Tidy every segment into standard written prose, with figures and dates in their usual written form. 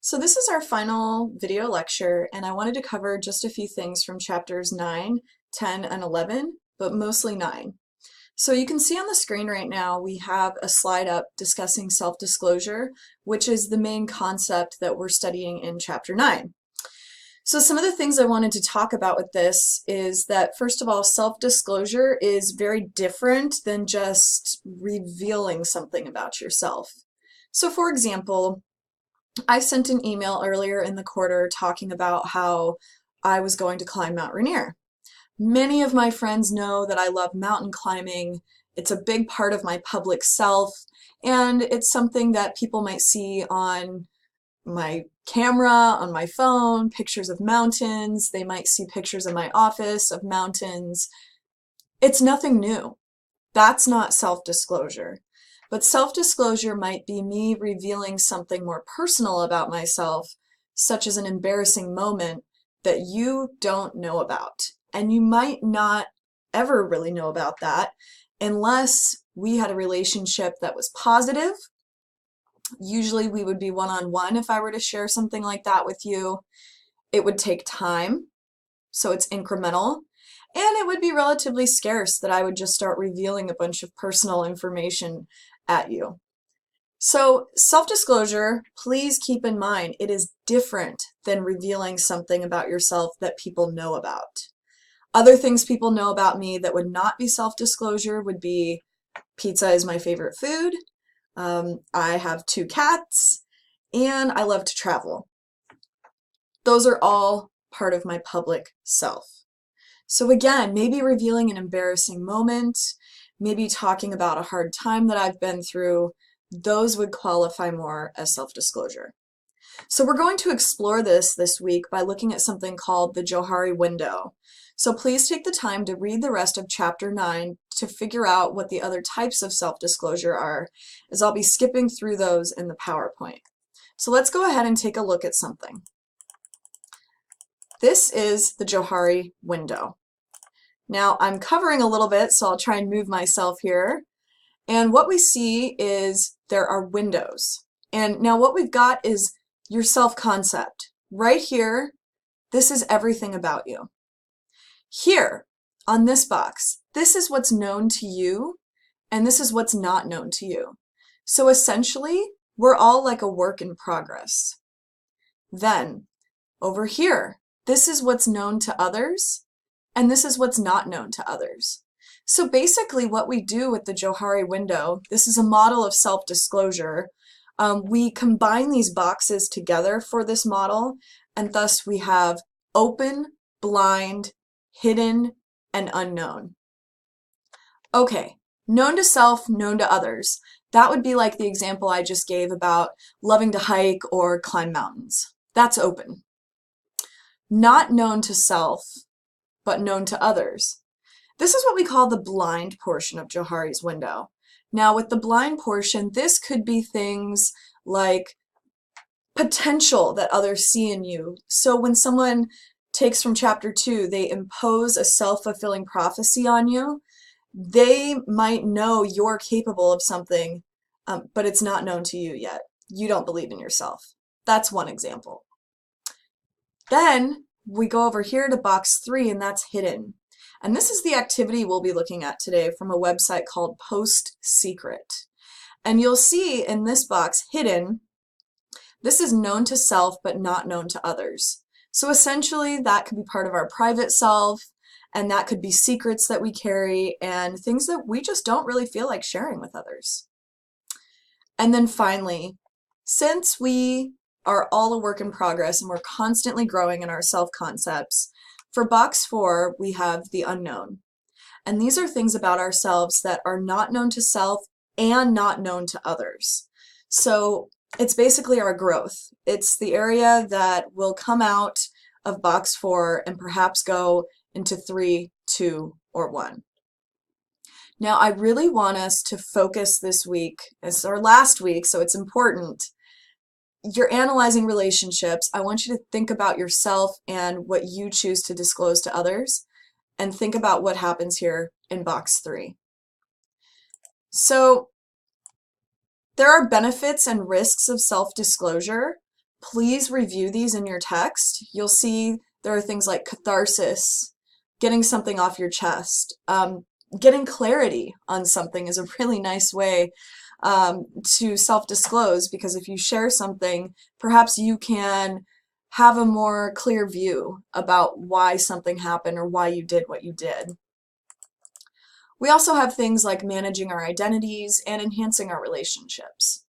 So this is our final video lecture, and I wanted to cover just a few things from chapters 9, 10, and 11, but mostly 9. So you can see on the screen right now, we have a slide up discussing self-disclosure, which is the main concept that we're studying in chapter 9. So some of the things I wanted to talk about with this is that, first of all, self-disclosure is very different than just revealing something about yourself. So for example, I sent an email earlier in the quarter talking about how I was going to climb Mount Rainier. Many of my friends know that I love mountain climbing. It's a big part of my public self, and it's something that people might see on my camera, on my phone, pictures of mountains. They might see pictures in my office of mountains. It's nothing new. That's not self-disclosure. But self-disclosure might be me revealing something more personal about myself, such as an embarrassing moment that you don't know about. And you might not ever really know about that unless we had a relationship that was positive. Usually we would be one-on-one if I were to share something like that with you. It would take time, so it's incremental. And it would be relatively scarce that I would just start revealing a bunch of personal information at you. So self-disclosure, please keep in mind, it is different than revealing something about yourself that people know about. Other things people know about me that would not be self-disclosure would be pizza is my favorite food, I have 2 cats, and I love to travel. Those are all part of my public self. So again, maybe revealing an embarrassing moment, maybe talking about a hard time that I've been through, those would qualify more as self-disclosure. So we're going to explore this week by looking at something called the Johari window. So please take the time to read the rest of chapter 9 to figure out what the other types of self-disclosure are, as I'll be skipping through those in the PowerPoint. So let's go ahead and take a look at something. This is the Johari window. Now I'm covering a little bit, so I'll try and move myself here. And what we see is there are windows. And now what we've got is your self-concept. Right here, this is everything about you. Here, on this box, this is what's known to you, and this is what's not known to you. So essentially, we're all like a work in progress. Then, over here, this is what's known to others, and this is what's not known to others. So basically what we do with the Johari window, this is a model of self-disclosure. We combine these boxes together for this model, and thus we have open, blind, hidden, and unknown. Okay, known to self, known to others. That would be like the example I just gave about loving to hike or climb mountains. That's open. Not known to self, but known to others. This is what we call the blind portion of Johari's window. Now with the blind portion, this could be things like potential that others see in you. So when someone takes from chapter 2, they impose a self-fulfilling prophecy on you, they might know you're capable of something, but it's not known to you yet. You don't believe in yourself. That's one example. Then we go over here to box 3, and that's hidden. And this is the activity we'll be looking at today from a website called Post Secret. And you'll see in this box, hidden, this is known to self but not known to others. So essentially that could be part of our private self, and that could be secrets that we carry and things that we just don't really feel like sharing with others. And then finally, since we are all a work in progress and we're constantly growing in our self-concepts, for box 4, we have the unknown. And these are things about ourselves that are not known to self and not known to others. So it's basically our growth. It's the area that will come out of box 4 and perhaps go into 3, 2, or 1. Now I really want us to focus this week, it's our last week, so it's important. You're analyzing relationships. I want you to think about yourself and what you choose to disclose to others, and think about what happens here in box 3. So there are benefits and risks of self-disclosure, please review these in your text. You'll see there are things like catharsis, getting something off your chest, getting clarity on something is a really nice way to self-disclose, because if you share something, perhaps you can have a more clear view about why something happened or why you did what you did. We also have things like managing our identities and enhancing our relationships.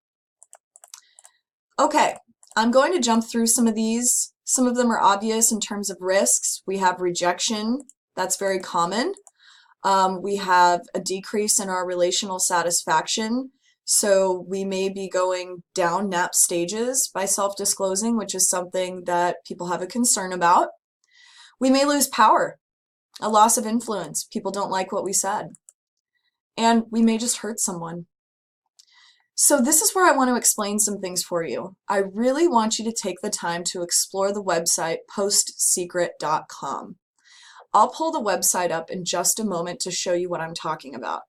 Okay, I'm going to jump through some of these. Some of them are obvious in terms of risks. We have rejection, that's very common. We have a decrease in our relational satisfaction. So we may be going down NAP stages by self-disclosing, which is something that people have a concern about. We may lose power, a loss of influence. People don't like what we said. And we may just hurt someone. So this is where I want to explain some things for you. I really want you to take the time to explore the website postsecret.com. I'll pull the website up in just a moment to show you what I'm talking about.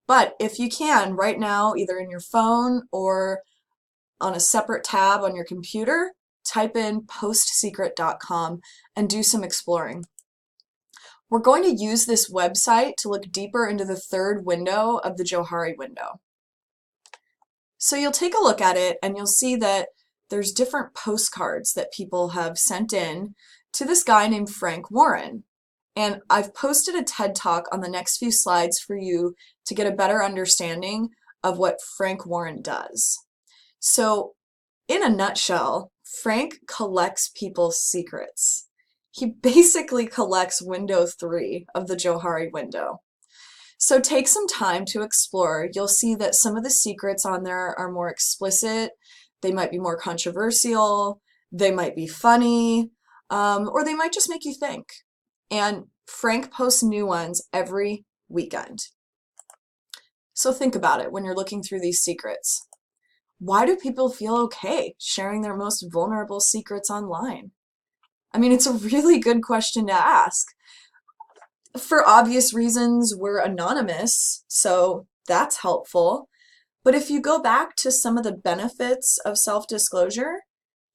But if you can, right now, either in your phone or on a separate tab on your computer, type in postsecret.com and do some exploring. We're going to use this website to look deeper into the third window of the Johari window. So you'll take a look at it and you'll see that there's different postcards that people have sent in to this guy named Frank Warren. And I've posted a TED Talk on the next few slides for you to get a better understanding of what Frank Warren does. So in a nutshell, Frank collects people's secrets. He basically collects window 3 of the Johari window. So take some time to explore. You'll see that some of the secrets on there are more explicit. They might be more controversial. They might be funny, or they might just make you think. And Frank posts new ones every weekend. So think about it when you're looking through these secrets. Why do people feel okay sharing their most vulnerable secrets online? I mean, it's a really good question to ask. For obvious reasons, we're anonymous, so that's helpful. But if you go back to some of the benefits of self-disclosure,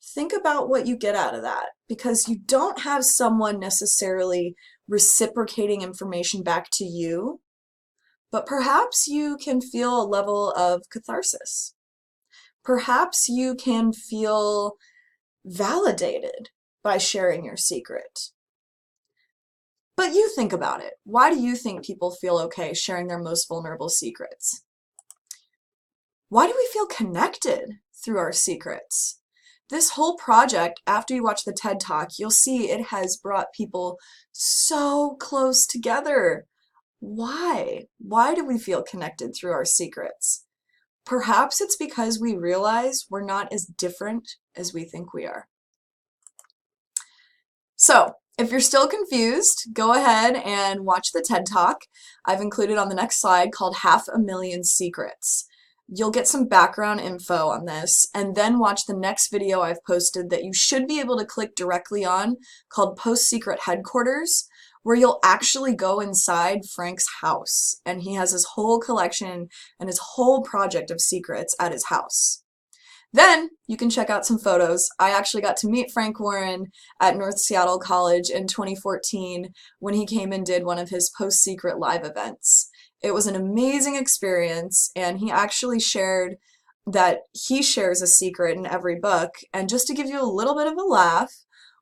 think about what you get out of that, because you don't have someone necessarily reciprocating information back to you, but perhaps you can feel a level of catharsis. Perhaps you can feel validated by sharing your secret. But you think about it. Why do you think people feel okay sharing their most vulnerable secrets? Why do we feel connected through our secrets? This whole project, after you watch the TED Talk, you'll see it has brought people so close together. Why? Why do we feel connected through our secrets? Perhaps it's because we realize we're not as different as we think we are. So, if you're still confused, go ahead and watch the TED Talk. I've included on the next slide called 500,000 Secrets. You'll get some background info on this, and then watch the next video I've posted that you should be able to click directly on called Post Secret Headquarters, where you'll actually go inside Frank's house, and he has his whole collection and his whole project of secrets at his house. Then you can check out some photos. I actually got to meet Frank Warren at North Seattle College in 2014 when he came and did one of his Post Secret live events. It was an amazing experience, and he actually shared that he shares a secret in every book. And just to give you a little bit of a laugh,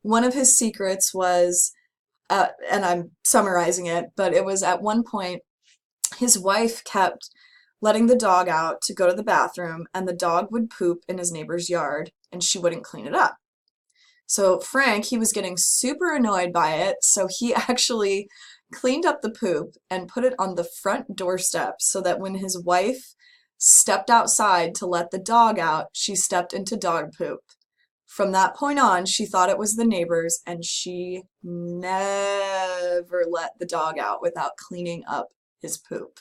one of his secrets was, and I'm summarizing it, but it was at one point his wife kept letting the dog out to go to the bathroom, and the dog would poop in his neighbor's yard, and she wouldn't clean it up. So Frank, he was getting super annoyed by it, so he actually cleaned up the poop and put it on the front doorstep so that when his wife stepped outside to let the dog out, she stepped into dog poop. From that point on, she thought it was the neighbors, and she never let the dog out without cleaning up his poop.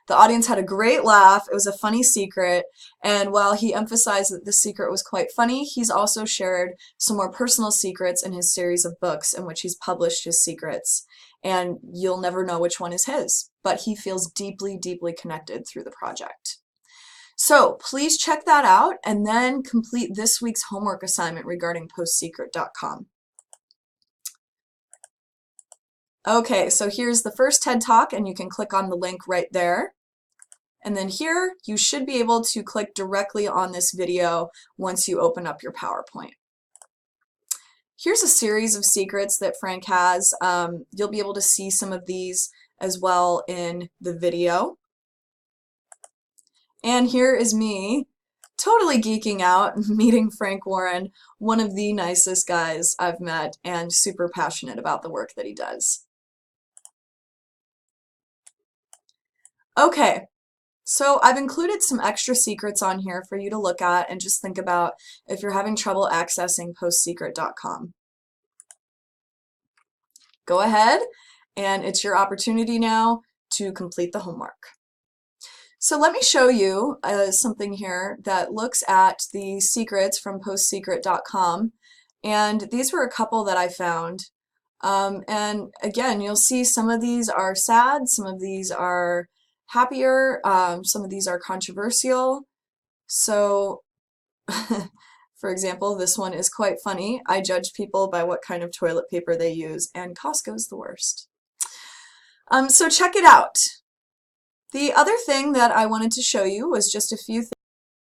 The audience had a great laugh. It was a funny secret, and while he emphasized that the secret was quite funny, he's also shared some more personal secrets in his series of books in which he's published his secrets, and you'll never know which one is his, but he feels deeply, deeply connected through the project. So please check that out and then complete this week's homework assignment regarding postsecret.com. Okay, so here's the first TED Talk, and you can click on the link right there. And then here, you should be able to click directly on this video once you open up your PowerPoint. Here's a series of secrets that Frank has. You'll be able to see some of these as well in the video. And here is me totally geeking out, meeting Frank Warren, one of the nicest guys I've met and super passionate about the work that he does. Okay, so I've included some extra secrets on here for you to look at and just think about if you're having trouble accessing postsecret.com. Go ahead, and it's your opportunity now to complete the homework. So let me show you something here that looks at the secrets from postsecret.com, and these were a couple that I found. And again, you'll see some of these are sad, some of these are happier, some of these are controversial. So, for example, this one is quite funny. I judge people by what kind of toilet paper they use, and Costco's the worst. So check it out. The other thing that I wanted to show you was just a few things